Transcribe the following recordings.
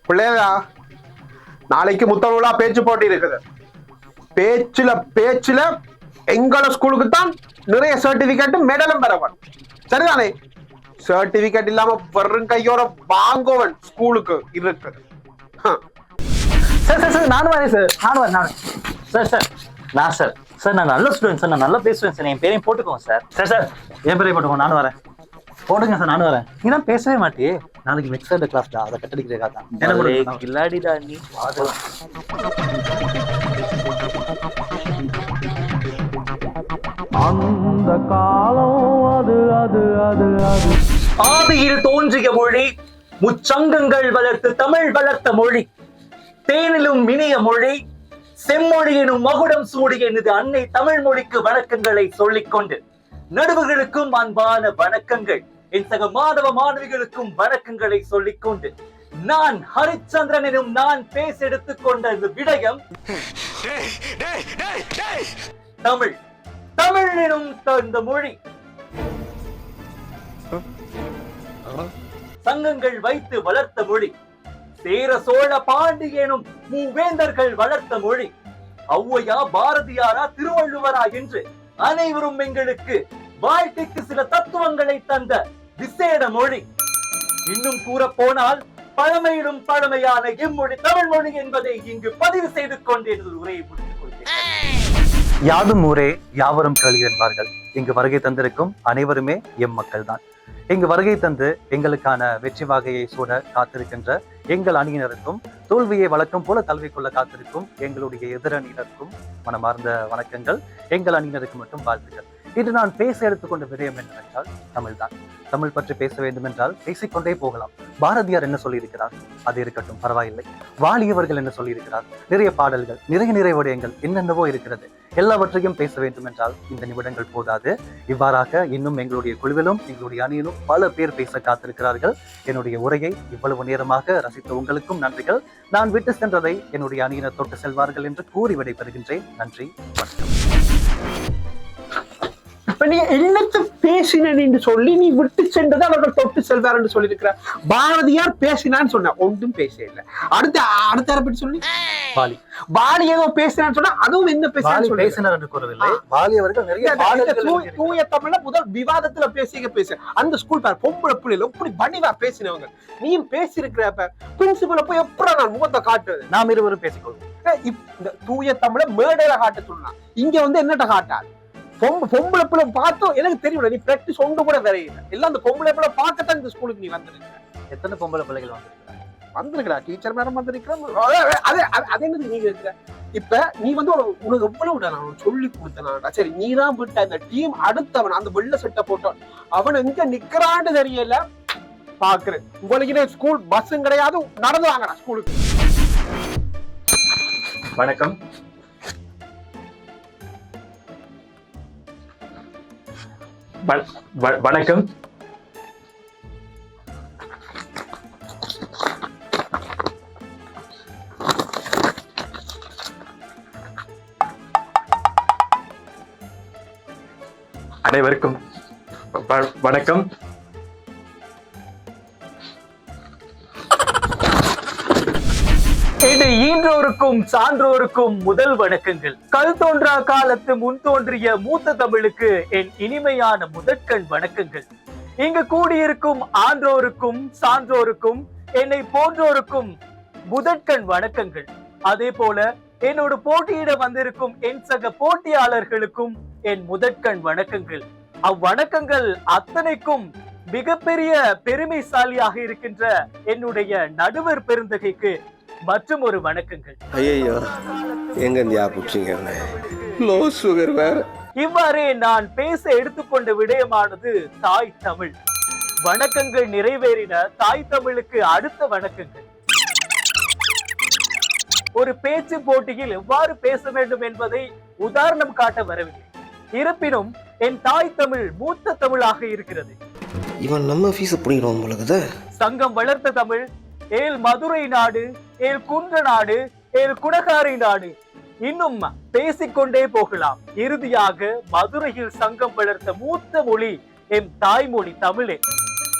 பிள்ளையா நாளைக்கு முத்தமிழா பேச்சு போட்டி இருக்குது. பேச்சுல எங்களோட ஸ்கூலுக்கு தான் நிறைய சர்டிபிகேட் மெடலும் பெறவன். சரிதானே? சர்டிபிகேட் இல்லாம வெறும் கையோட வாங்குவன் ஸ்கூலுக்கு இருக்குது. சார் சார் சார் நானும் வரேன் சார். சார் சார் நான் சார் சார் நான் நல்ல ஸ்டூடெண்ட் சார். நான் நல்லா பேசுவேன் சார். என் பேரையும் போட்டுக்கோங்க சார். சார் சார் என் பேரையும் போட்டுக்கோங்க. நானும் வரேன். போடுங்க சார். நானும் வரேன். நீ தான் பேசவே மாட்டியே. நாளைக்கு மிக்சர் கிளாஸ் தான். அதை கட்டடிக்கிறதுக்காக தான். என்ன கில்லாடிடா நீ. அந்த காலம் அது அது அது அது ஆதியில் தோன்றிய மொழி, முச்சங்கங்கள் வளர்த்து தமிழ் வளர்த்த மொழி, தேனிலும் இனிய மொழி, செம்மொழியினும் மகுடம் சூடிய எனது அன்னை தமிழ் மொழிக்கு வணக்கங்களை சொல்லிக்கொண்டு, நடுவர்களுக்கும் அன்பான வணக்கங்கள், என் சக மாணவ மாணவிகளுக்கும் வணக்கங்களை சொல்லிக்கொண்டு, நான் ஹரிச்சந்திரன் எனும் நான் பேச எடுத்துக்கொண்ட இந்த விடயம் தமிழ். தமிழ் எனும் இந்த மொழி சங்கங்கள் வைத்து வளர்த்த மொழி, சேர சோழ பாண்டி எனும் மூவேந்தர்கள் வளர்த்த மொழி, ஔவையா பாரதியாரா திருவள்ளுவரா என்று அனைவரும் எங்களுக்கு வாழ்க்கைக்கு சில தத்துவங்களை தந்த விசேட மொழி. இன்னும் கூற போனால் பழமையிலும் பழமையான இம்மொழி தமிழ் மொழி என்பதை இங்கு பதிவு செய்து கொண்டு எனது உரையை முடித்துக் கொள்கிறேன். யாதும் ஊரே யாவரும் கேள்வி என்பார்கள். இங்கு வருகை தந்திருக்கும் அனைவருமே எம் மக்கள் தான். இங்கு வருகை தந்து எங்களுக்கான வெற்றி வாகையை சூட காத்திருக்கின்ற எங்கள் அணியினருக்கும், தோல்வியை வழக்கம் போல தழுவிக்கொள்ள காத்திருக்கும் எங்களுடைய எதிரணியினருக்கும் மனமார்ந்த வணக்கங்கள். எங்கள் அணியினருக்கு மட்டும் வாழ்த்துக்கள். இன்று நான் பேச எடுத்துக்கொண்ட விடயம் என்னவென்றால் தமிழ் தான். தமிழ் பற்றி பேச வேண்டும் என்றால் பேசிக்கொண்டே போகலாம். பாரதியார் என்ன சொல்லியிருக்கிறார்? அது இருக்கட்டும், பரவாயில்லை. வாலியவர்கள் என்ன சொல்லியிருக்கிறார்? நிறைய பாடல்கள், நிறைய விடயங்கள் என்னென்னவோ இருக்கிறது. எல்லாவற்றையும் பேச வேண்டும் என்றால் இந்த நிமிடங்கள் போதாது. இவ்வாறாக இன்னும் எங்களுடைய குழுவிலும் எங்களுடைய அணியிலும் பல பேர் பேச காத்திருக்கிறார்கள். என்னுடைய உரையை இவ்வளவு நேரமாக ரசித்த உங்களுக்கும் நன்றிகள். நான் விட்டு சென்றதை என்னுடைய அணியினர் தொட்டு செல்வார்கள் என்று கூறி விடைபெறுகின்றேன். நன்றி, வணக்கம். இப்ப நீ என்னத்தை பேசினேன் என்று சொல்லி நீ விட்டு சென்றதை அவர்கள் தொட்டு செல்வார் என்று சொல்லி பாரதியார் பேசினான்னு சொன்ன ஒன்றும் பேச இல்லை. அடுத்த பற்றி சொல்லி வாலி ஏதோ பேசினான்னு சொன்னா அதுவும் என்ன பேசினார் என்று கூறவில்லை. வாலி அவர்கள் நிறைய தூய தமிழ்ல முதல் விவாதத்துல பேச அந்த ஸ்கூல் பேர் பொம்பளை பிள்ளைல இப்படி பணிவா பேசினவங்க. நீயும் பேசியிருக்கிறப்ப பிரின்சிபல போய் எப்படா நான் முகத்தை காட்டுறது? நாம் இருவரும் பேசிக்கொள்வோம். இந்த தூய தமிழ மேடையில காட்ட சொல்லலாம். இங்க வந்து என்னட்ட காட்டாது. பொம்பளை பிள்ளை பார்த்தோம் எனக்கு தெரியல. நீ பிராக்டிஸ் ஒன்று கூட வரையில எல்லாம் அந்த பொம்பளை பிள்ளை பார்க்கத்தான் இந்த ஸ்கூலுக்கு நீ வந்திருக்க. எத்தனை பொம்பளை பிள்ளைகள் வந்திருக்கிறா? டீச்சர் மேடம் வந்திருக்கிறேன். அது என்னது நீங்க இருக்கிற? இப்ப நீ வந்து உனக்கு எவ்வளவு நான் சொல்லி கொடுத்தனா? சரி, நீ தான் விட்ட அந்த டீம் அடுத்தவன் அந்த வெள்ள சட்டை போட்டான் அவன் எங்க நிக்கிறான்னு தெரியல. பாக்குறேன் உங்களுக்கு ஸ்கூல் பஸ்ஸும் கிடையாது. நடந்து வாங்கடா ஸ்கூலுக்கு. வணக்கம். வணக்கம். அனைவருக்கும் வணக்கம். இது ஈன்றோருக்கும் சான்றோருக்கும் முதல் வணக்கங்கள். கல் தோன்றா காலத்து முன் தோன்றிய மூத்த தமிழுக்கு என் இனிமையான முதற்கண் வணக்கங்கள். இங்கு கூடியிருக்கும் ஆன்றோருக்கும் சான்றோருக்கும் என்னை போன்றோருக்கும் முதற்கண் வணக்கங்கள். அதே போல என்னோடு போட்டியிட வந்திருக்கும் என் சக போட்டியாளர்களுக்கும் என் முதற்கண் வணக்கங்கள். அவ்வணக்கங்கள் அத்தனைக்கும் மிகப்பெரிய பெருமைசாலியாக இருக்கின்ற என்னுடைய நடுவர் பெருந்தகைக்கு மற்றும் ஒரு வணக்கங்கள். ஐயோ, எங்க லோ சுகர் வேற. இவ்வாறே நான் பேச எடுத்துக்கொண்ட விடயமானது தாய் தமிழ். வணக்கங்கள் நிறைவேறின தாய் தமிழுக்கு அடுத்த வணக்கங்கள். ஒரு பேச்சு போட்டியில் எவ்வாறு பேச வேண்டும் என்பதை உதாரணம் காட்ட வரவில்லை. இருப்பினும் என் தாய் தமிழ் மூத்த தமிழாக இருக்கிறது. இவன் நம்ம ஃபீஸ் புடிக்கிறோம் போலக்குது. சங்கம் வளர்த்த தமிழ், ஏல் மதுரை நாடு, ஏல் குன்ற நாடு, ஏல் குடகாரை நாடு, இன்னும் பேசிக்கொண்டே போகலாம். இறுதியாக மதுரையில் சங்கம் வளர்த்த மூத்த மொழி எம் தாய்மொழி தமிழே.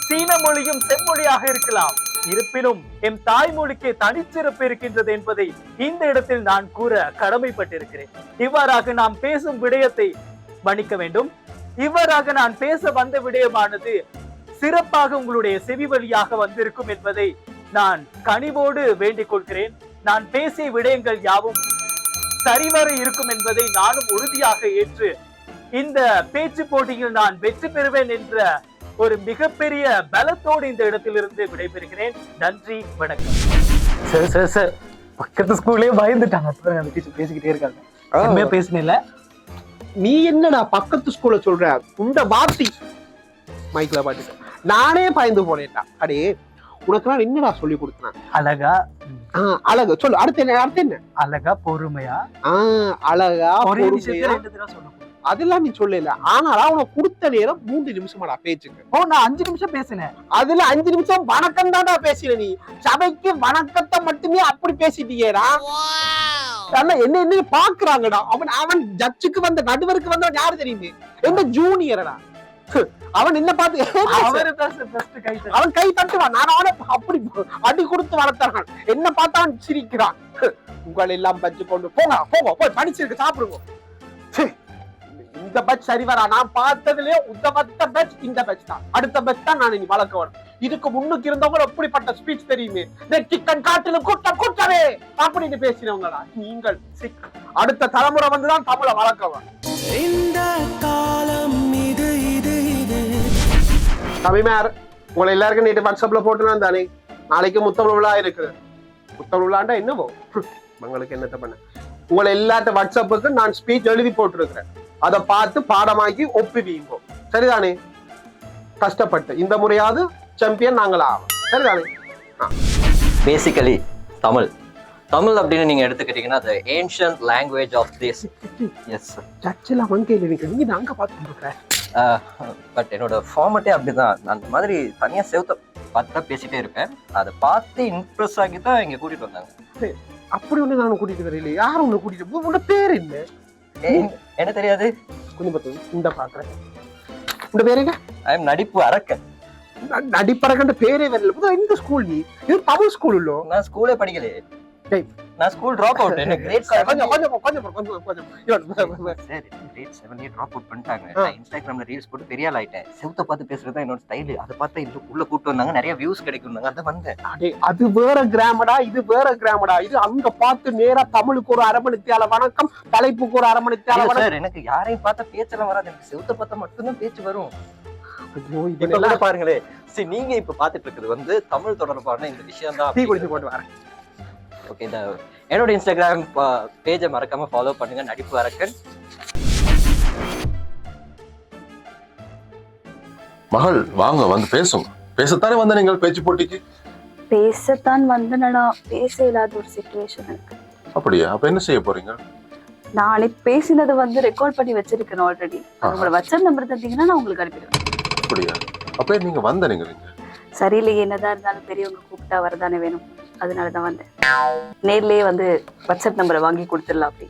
சீன மொழியும் செம்மொழியாக இருக்கலாம். இருப்பினும் எம் தாய்மொழிக்கு தனிச்சிறப்பு இருக்கின்றது என்பதை இந்த இடத்தில் நான் கூற கடமைப்பட்டிருக்கிறேன். இவ்வாறாக நாம் பேசும் விடயத்தை மன்னிக்க வேண்டும். இவ்வாறாக நான் பேச வந்த விடயமானது சிறப்பாக உங்களுடைய செவி வழியாக வந்திருக்கும் என்பதை நான் கனிவோடு வேண்டிக் கொள்கிறேன். நான் பேசிய விடயங்கள் யாவும் சரிவர இருக்கும் என்பதை நானும் உறுதியாக ஏற்று இந்த பேச்சு போட்டியில் நான் வெற்றி பெறுவேன் என்ற ஒரு மிகப்பெரிய பலத்தோடு இந்த இடத்திலிருந்து விடைபெறுகிறேன். நன்றி, வணக்கம். சார் சார் சார் பக்கத்து ஸ்கூல்லே பயந்துட்டாங்க. அந்த டீச்சர் பேசிக்கிட்டே இருக்காங்க. உண்மையா பேசினேன்ல. நீ என்னடா பக்கத்து ஸ்கூல்ல சொல்ற? உண்ட வார்த்தை மைக்ல பாட்டு நானே பயந்து போனேன்டா. அடே உனக்கு நான் என்னடா சொல்லி கொடுத்தேன்? அழகா அழகு சொல்லு. அடுத்து என்ன? அழகா பொறுமையா. அழகா ஒரே பொறுமையா. விஷயத்தை 2 தடவை சொல்லணும். அதெல்லாம் நீ சொல்லல. ஆனாலும் உனக்கு கொடுத்த நேரம் 3 நிமிஷமாடா பேச்சுக்கு. நான் 5 நிமிஷம் பேசினேன். அதுல 5 நிமிஷம் வணக்கம் தான்டா பேசின. நீ சபைக்கு வணக்கத்தை மட்டுமே அப்படி பேசிட்டீங்கடா. என்ன பாக்குறாங்கடா. அவன் ஜட்ஜுக்கு வந்த நடுவருக்கு வந்தவன் யாரு தெரியுமே? என்ன ஜூனியரடா. அவன் என்ன பார்த்து அவன் கை தட்டுவான். நான் அவனை அப்படி அடி கொடுத்து வளர்த்தான். என்ன பார்த்தா அவன் சிரிக்கிறான். உங்களை எல்லாம் பச்சு கொண்டு போங்க போய் படிச்சிருக்கு சாப்பிடுங்க. இந்த பட்ச் சரி வரா. நான் பார்த்ததுலயே உத்தமத்த பட்ச் இந்த பட்ச் தான். அடுத்த பட்ச் தான் நான் இனி வளர்க்க வரும். இதுக்கு முன்னுக்கு இருந்தவங்க எப்படிப்பட்ட ஸ்பீச் தெரியுமே? சிக்கன் காட்டுல கூட்டவே அப்படின்னு பேசினவங்களா நீங்கள். அடுத்த தலைமுறை வந்துதான் தமிழை வளர்க்க வரும். இந்த காலம் இது இது இது தமிழ்மார் உங்களை எல்லாருக்கும் நேற்று வாட்ஸ்அப்ல போட்டுனா தானே. நாளைக்கு முத்தமிழ் விழா இருக்குது. முத்தமிழ் விழாண்டா என்னவோ உங்களுக்கு என்னத்த பண்ண. உங்களை எல்லாத்த வாட்ஸ்அப்புக்கு நான் ஸ்பீச் எழுதி போட்டிருக்கிறேன். அதை பார்த்து பாடமாக்கி ஒப்புவீங்க. சரிதானே? கஷ்டப்பட்டு இந்த முறையாவது சாம்பியன் நாங்கள் ஆகும். சரிதானே? பேசிக்கலி தமிழ் அப்படின்னு நீங்க எடுத்துக்கிட்டீங்கன்னா the ancient language of this. Yes sir. சர்ச்சில் வங்கையில் இருக்கு. நீங்க நாங்க பார்த்து இருக்கிறேன். பட் என்னோட ஃபார்மட்டே அப்படிதான். அந்த மாதிரி தனியா செவத்தை பார்த்து தான் பேசிட்டே இருப்பேன். அதை பார்த்து இம்ப்ரெஸ் ஆகி தான் இங்க கூட்டிட்டு வந்தாங்க. அப்படி ஒண்ணு நானும் கூட்டிட்டு வரல. யாரும் ஒண்ணு கூட்டிட்டு. உன்னோட பேர் என்ன? என்ன தெரியாது? கொஞ்சம் பார்த்து இந்த பாக்குறேன். உங்க பேர் என்ன? ஐ எம் நடிப்பு அரக்கன். நடிப்பறக்கன்ற பேரே வரல. இந்த ஸ்கூல் நீ இது தமிழ் ஸ்கூல் இல்லோ? நான் ஸ்கூலே படிக்கலையே. நான் ஸ்கூல் டிராப் அவுட். எனக்கு கிரேட் 7 டிராப் அவுட் பண்ணிட்டாங்க. நான் இன்ஸ்டாகிராம்ல ரீல்ஸ் போட்டு பெரிய ஆள் ஆயிட்டேன். செவுத்த பார்த்து பேசுறது தான் என்னோட ஸ்டைல். அதை பார்த்து இது உள்ள கூட்டு வந்தாங்க. நிறைய வியூஸ் கிடைக்கும்னாங்க. அத வந்தேன். அது வேற கிராமடா, இது வேற கிராமடா. இது அங்க பார்த்து நேரா தமிழுக்கு ஒரு அரமணித்தியால வணக்கம், தலைப்புக்கு ஒரு அரமணித்தியால வணக்கம். சார் எனக்கு யாரையும் பார்த்தா பேச்செல்லாம் வராது. எனக்கு செவுத்த பார்த்தா மட்டும்தான் பேச்சு வரும். ஐயோ இதெல்லாம் பாருங்களே. சரி, நீங்க இப்ப பாத்துட்டு இருக்கிறது வந்து தமிழ் தொடர்பான இந்த விஷயம் தான். டீ குடிச்சு போட்டு வரேன். ஓகே, என்னோட இன்ஸ்டாகிராம் பேஜை மறக்காம ஃபாலோ பண்ணுங்க. நடிப்பு அரக்கன். மகள் வாங்க வந்து பேசும். பேசத்தானே வந்த நீங்கள் பேச்சு போட்டிக்கு? பேசத்தான் வந்தனா, பேச இல்லாத ஒரு சிச்சுவேஷன் இருக்கு. அப்படியா? அப்ப என்ன செய்ய போறீங்க? நான் பேசினது வந்து ரெக்கார்ட் பண்ணி வச்சிருக்கேன் ஆல்ரெடி. உங்களோட வாட்ஸ்அப் நம்பர் தந்தீங்கன்னா நான் உங்களுக்கு அனுப்பிடுவேன். அப்படியா? அப்ப நீங்க வந்த நீங்க சரியில்லையே, என்னதான் இருந்தாலும் பெரியவங்க கூப்பிட்டா வரதானே வேணும். அதனாலதான் வந்தேன். நேர்லயே வந்து வாட்ஸ்அப் நம்பரை வாங்கி கொடுத்துடலாம். அப்படி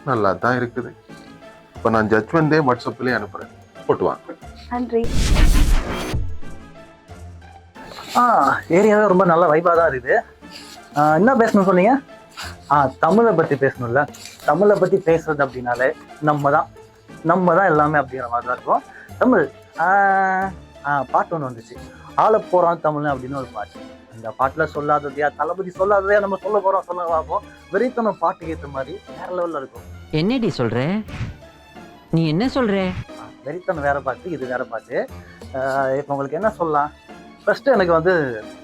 நல்லா தான் இருக்குது. இப்ப நான் ஜட்ஜ்மெண்டே வாட்ஸ்அப்லயே அனுப்புறேன். போட்டு வாங்க. நன்றி. ஏரியாவே ரொம்ப நல்ல வைபா தான் இருக்குது. என்ன பேசணும் சொன்னீங்க? தமிழை பத்தி பேசணும்ல. தமிழை பத்தி பேசுறது அப்படின்னாலே நம்ம தான் எல்லாமே அப்படிங்கிற மாதிரி தான் இருக்கும். தமிழ் பாட்டு ஒன்று வந்துச்சு, ஆள போறான் தமிழ் அப்படின்னு ஒரு பாட்டு. அந்த பாட்டுல சொல்லாததையா, தளபதி சொல்லாததையா நம்ம சொல்ல பார்ப்போம். வெறித்தனம் பாட்டுக்கு ஏற்ற மாதிரி வேற லெவல்ல இருக்கும். என்னடி சொல்ற? நீ என்ன சொல்ற? வெறித்தனம் வேற பாட்டு, இது வேற பாட்டு. இப்போ உங்களுக்கு என்ன சொல்லலாம்? ஃபர்ஸ்ட் எனக்கு வந்து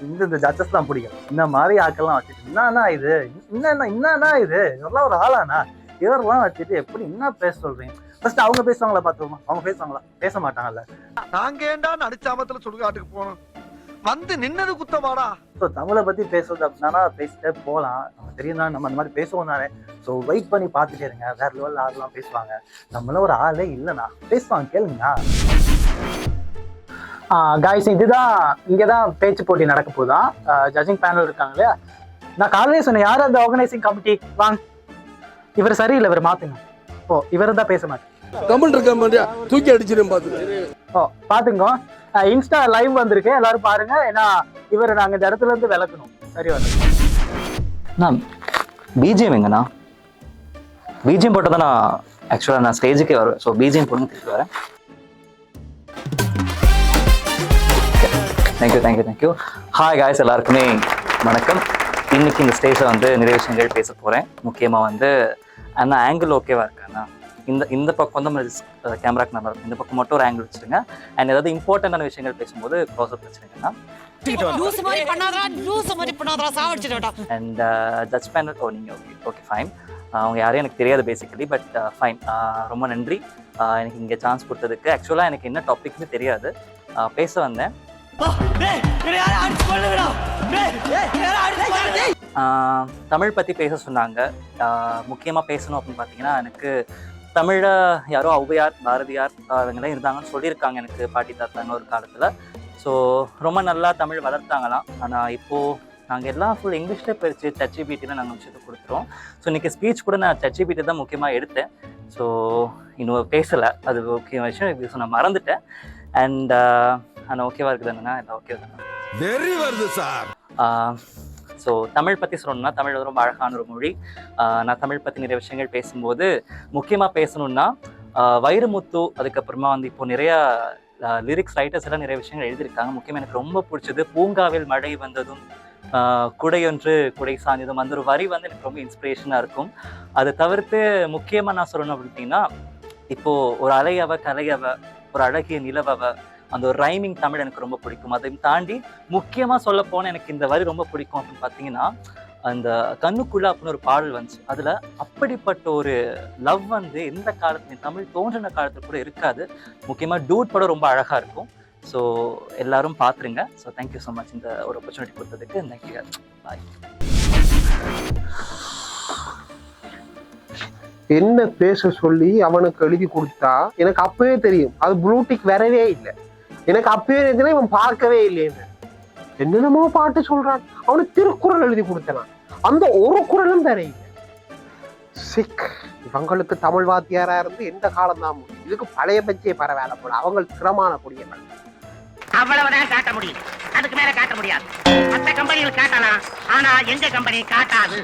இந்த ஜட்ஜஸ் தான் பிடிக்கும். இந்த மாதிரி ஆக்கெல்லாம் வச்சுட்டு என்னன்னா இது இதெல்லாம் ஒரு ஆளானா இவரெல்லாம் வச்சுட்டு எப்படி என்ன பேச சொல்றீங்க? ஃபர்ஸ்ட் அவங்க பேசுவாங்களா பார்த்துக்கோமா? அவங்க பேசுவாங்களா? பேச மாட்டாங்கல்ல. நாங்க ஏண்டா நடிச்சாமத்துல சுடுகாட்டுக்கு போனோம், வந்து நின்னது குத்தமாடா. ஸோ தமிழை பத்தி பேசுறது அப்படின்னா பேசிட்டே போகலாம். நம்ம தெரியும் தான், நம்ம அந்த மாதிரி பேசுவோம் தானே. ஸோ வெயிட் பண்ணி பார்த்துட்டே இருங்க. வேற லெவலில் ஆள்லாம் பேசுவாங்க. நம்மளும் ஒரு ஆளே இல்லைண்ணா, பேசுவாங்க, கேளுங்கண்ணா. காய்ஸ், இங்கதான் பேச்சு போட்டி நடக்க போதான். ஜட்ஜிங் பேனல் இருக்காங்க இல்லையா? நான் காலையிலே சொன்னேன், யார் அந்த ஆர்கனைசிங் கமிட்டி வாங்க, இவர் சரியில்லை, இவர் மாத்துங்க. இவர் தான் பேச மாட்டேன். தமிழ் இருக்க தூக்கி அடிச்சிடும் பாத்துங்க. பாத்துங்க. இன்ஸ்டா லைவ் வந்திருக்கு, எல்லாரும் பாருங்க. ஏன்னா இவரை நாங்க இந்த இடத்துல இருந்து விளக்கணும். சரி வந்து நான் பிஜிஎம் எங்கண்ணா? பிஜிஎம் போட்டு தான் நான் ஆக்சுவலாக நான் ஸ்டேஜுக்கே வருவேன். ஸோ பிஜிஎம் போட்டு திருப்பி வரேன். தேங்க்யூ. ஹாய் காய்ஸ், எல்லாருக்குமே வணக்கம். இன்னைக்கு இந்த ஸ்டேஜில் வந்து நிறைய விஷயங்கள் பேச போகிறேன். முக்கியமாக வந்து அண்ணா ஆங்கிள் ஓகேவா இருக்கேண்ணா? இந்த பக்கம் வந்து கேமராக்கு நல்லா இருக்கும். இந்த பக்கம் மட்டும் ஒரு ஆங்கிள் வச்சுருங்க. அண்ட் ஏதாவது இம்பார்ட்டண்டான விஷயங்கள் பேசும்போது க்ளோஸ்அப் வச்சுருங்கண்ணா. அண்ட் ஜட்ஜ் பேனல் நீங்கள் ஓகே ஃபைன். அவங்க யாரையும் எனக்கு தெரியாது பேசிக்கலி, பட் ஃபைன். ரொம்ப நன்றி எனக்கு இங்கே சான்ஸ் கொடுத்ததுக்கு. ஆக்சுவலாக எனக்கு என்ன டாபிக்னு தெரியாது, பேச வந்தேன். தமிழ் பற்றி பேச சொன்னாங்க. முக்கியமாக பேசணும் அப்படின்னு பார்த்தீங்கன்னா, எனக்கு தமிழில் யாரோ ஔவையார், பாரதியார் அவங்களாம் இருந்தாங்கன்னு சொல்லியிருக்காங்க எனக்கு பாட்டி தாத்தாங்க ஒரு காலத்தில். ஸோ ரொம்ப நல்லா தமிழ் வளர்த்தாங்களாம். ஆனால் இப்போது நாங்கள் எல்லாம் ஃபுல் இங்கிலீஷில் போயிடுச்சு. ChatGPTயில் நாங்கள் விஷயத்தை கொடுத்துருவோம். ஸோ இன்றைக்கி ஸ்பீச் கூட நான் ChatGPT தான் முக்கியமாக எடுத்தேன். ஸோ இன்னும் பேசலை, அது முக்கிய விஷயம். இது நான் மறந்துட்டேன். அண்ட் ஆனால் ஓகேவா இருக்குதுண்ணா? இல்லை ஓகே தானே? வெரி வருது சார். ஸோ தமிழ் பற்றி சொல்லணும்னா, தமிழ் ரொம்ப அழகான ஒரு மொழி. நான் தமிழ் பற்றி நிறைய விஷயங்கள் பேசும்போது முக்கியமாக பேசணுன்னா வைரமுத்து, அதுக்கப்புறமா வந்து இப்போ நிறையா லிரிக்ஸ் ரைட்டர்ஸ் எல்லாம் நிறைய விஷயங்கள் எழுதியிருக்காங்க. முக்கியமாக எனக்கு ரொம்ப பிடிச்சது பூங்காவில் மழை வந்ததும் குடையொன்று குடை சாய்ந்ததும். அந்த ஒரு வரி வந்து எனக்கு ரொம்ப இன்ஸ்பிரேஷனாக இருக்கும். அதை தவிர்த்து முக்கியமாக நான் சொல்லணும் அப்படின்னா, இப்போது ஒரு அலையவ கலையவ, ஒரு அழகிய நிலவவ, அந்த ஒரு ரைமிங் தமிழ் எனக்கு ரொம்ப பிடிக்கும். அதையும் தாண்டி முக்கியமாக சொல்ல போனால் எனக்கு இந்த வரி ரொம்ப பிடிக்கும் அப்படின்னு பார்த்தீங்கன்னா, அந்த கண்ணுக்குள்ள அப்படின்னு ஒரு பாடல் வந்துச்சு. அதில் அப்படிப்பட்ட ஒரு லவ் வந்து எந்த காலத்துலையும் தமிழ் தோன்றின காலத்தில் கூட இருக்காது. முக்கியமாக டூட் படம் ரொம்ப அழகாக இருக்கும். ஸோ எல்லாரும் பார்த்துருங்க. ஸோ தேங்க்யூ ஸோ மச் இந்த ஒரு ஆப்பர்ச்சுனிட்டி கொடுத்ததுக்கு. தேங்க்யூ. பாய். என்ன பேச சொல்லி அவனுக்கு எழுதி கொடுத்தா எனக்கு அப்பவே தெரியும் அது ப்ளூடிக் வரவே இல்லை. எனக்கு அப்பவே இருந்துன்னா இவன் பார்க்கவே இல்லைன்னு என்னென்னமோ பாட்டு சொல்றான். அவனுக்கு திருக்குறள் எழுதி கொடுத்தான், அந்த ஒரு குறளும் தெரியல. சிக், இவங்களுக்கு தமிழ் வாத்தியாரா இருந்து எந்த காலம் தான் முடியும்? இதுக்கு பழைய பச்சையை பரவாயில்ல போல, அவங்க திறமான கூடியவர்கள். அவ்வளவுதான் காட்ட முடியும், அதுக்கு மேல காட்ட முடியாது. மற்ற கம்பெனிகள் காட்டலாம், ஆனா எங்க கம்பெனி காட்டாது.